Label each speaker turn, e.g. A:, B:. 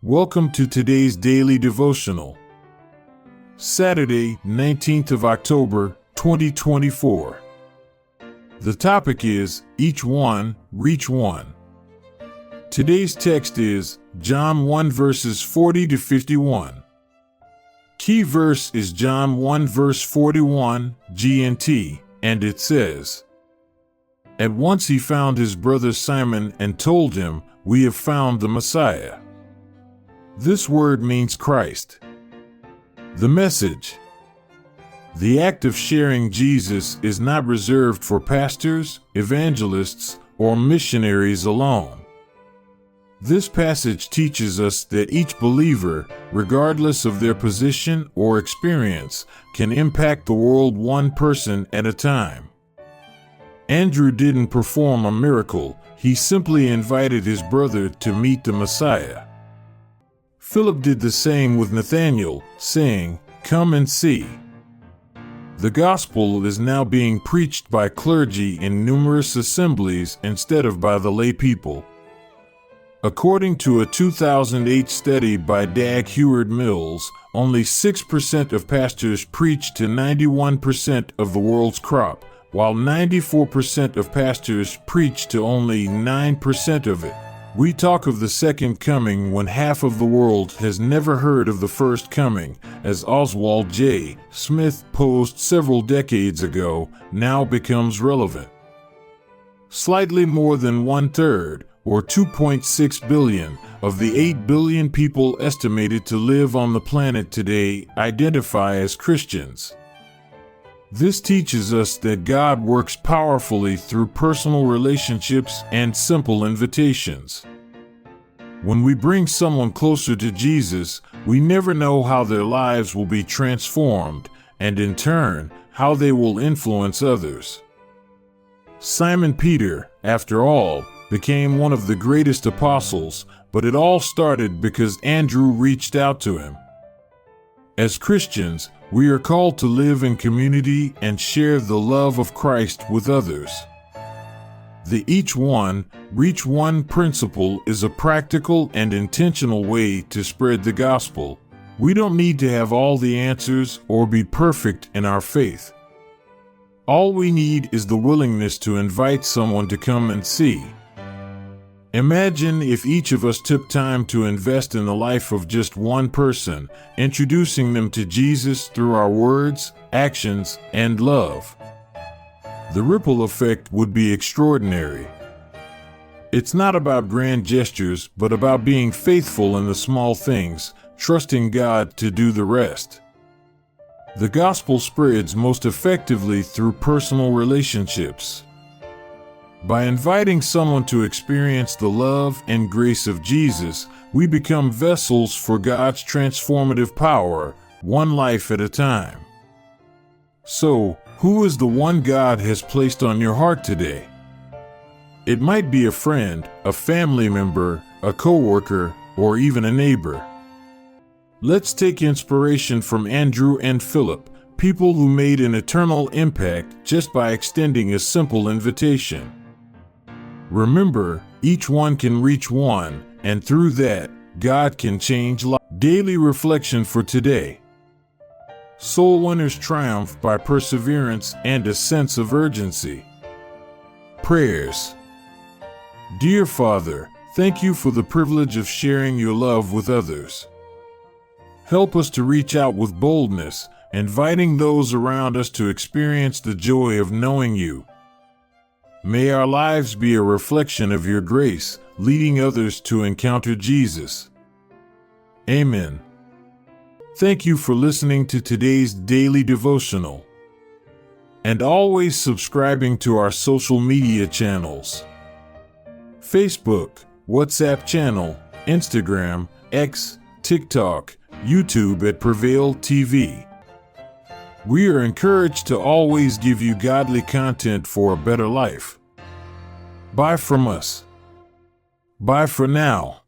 A: Welcome to today's daily devotional. Saturday, 19th of October, 2024. The topic is, Each One, Reach One. Today's text is John 1 verses 40 to 51. Key verse is John 1 verse 41, GNT, and it says, At once he found his brother Simon and told him, We have found the Messiah. This word means Christ. The message. The act of sharing Jesus is not reserved for pastors, evangelists, or missionaries alone. This passage teaches us that each believer, regardless of their position or experience, can impact the world one person at a time. Andrew didn't perform a miracle, he simply invited his brother to meet the Messiah. Philip did the same with Nathanael, saying, Come and see. The gospel is now being preached by clergy in numerous assemblies instead of by the lay people. According to a 2008 study by Dag Heward-Mills, only 6% of pastors preach to 91% of the world's crop, while 94% of pastors preach to only 9% of it. We talk of the second coming when half of the world has never heard of the first coming, as Oswald J. Smith posed several decades ago, now becomes relevant. Slightly more than 1/3, or 2.6 billion, of the 8 billion people estimated to live on the planet today identify as Christians. This teaches us that God works powerfully through personal relationships and simple invitations. When we bring someone closer to Jesus, we never know how their lives will be transformed, and in turn, how they will influence others. Simon Peter, after all, became one of the greatest apostles, but it all started because Andrew reached out to him. As Christians, we are called to live in community and share the love of Christ with others. The Each One, Reach One principle is a practical and intentional way to spread the gospel. We don't need to have all the answers or be perfect in our faith. All we need is the willingness to invite someone to come and see. Imagine if each of us took time to invest in the life of just one person, introducing them to Jesus through our words, actions, and love. The ripple effect would be extraordinary. It's not about grand gestures, but about being faithful in the small things, trusting God to do the rest. The gospel spreads most effectively through personal relationships. By inviting someone to experience the love and grace of Jesus, we become vessels for God's transformative power, one life at a time. So, who is the one God has placed on your heart today? It might be a friend, a family member, a coworker, or even a neighbor. Let's take inspiration from Andrew and Philip, people who made an eternal impact just by extending a simple invitation. Remember, each one can reach one, and through that, God can change lives. Daily reflection for today. Soul winners triumph by perseverance and a sense of urgency. Prayers. Dear Father, thank you for the privilege of sharing your love with others. Help us to reach out with boldness, inviting those around us to experience the joy of knowing you. May our lives be a reflection of your grace, leading others to encounter Jesus. Amen. Thank you for listening to today's daily devotional. And always subscribing to our social media channels. Facebook, WhatsApp channel, Instagram, X, TikTok, YouTube at Prevail TV. We are encouraged to always give you godly content for a better life. Bye from us. Bye for now.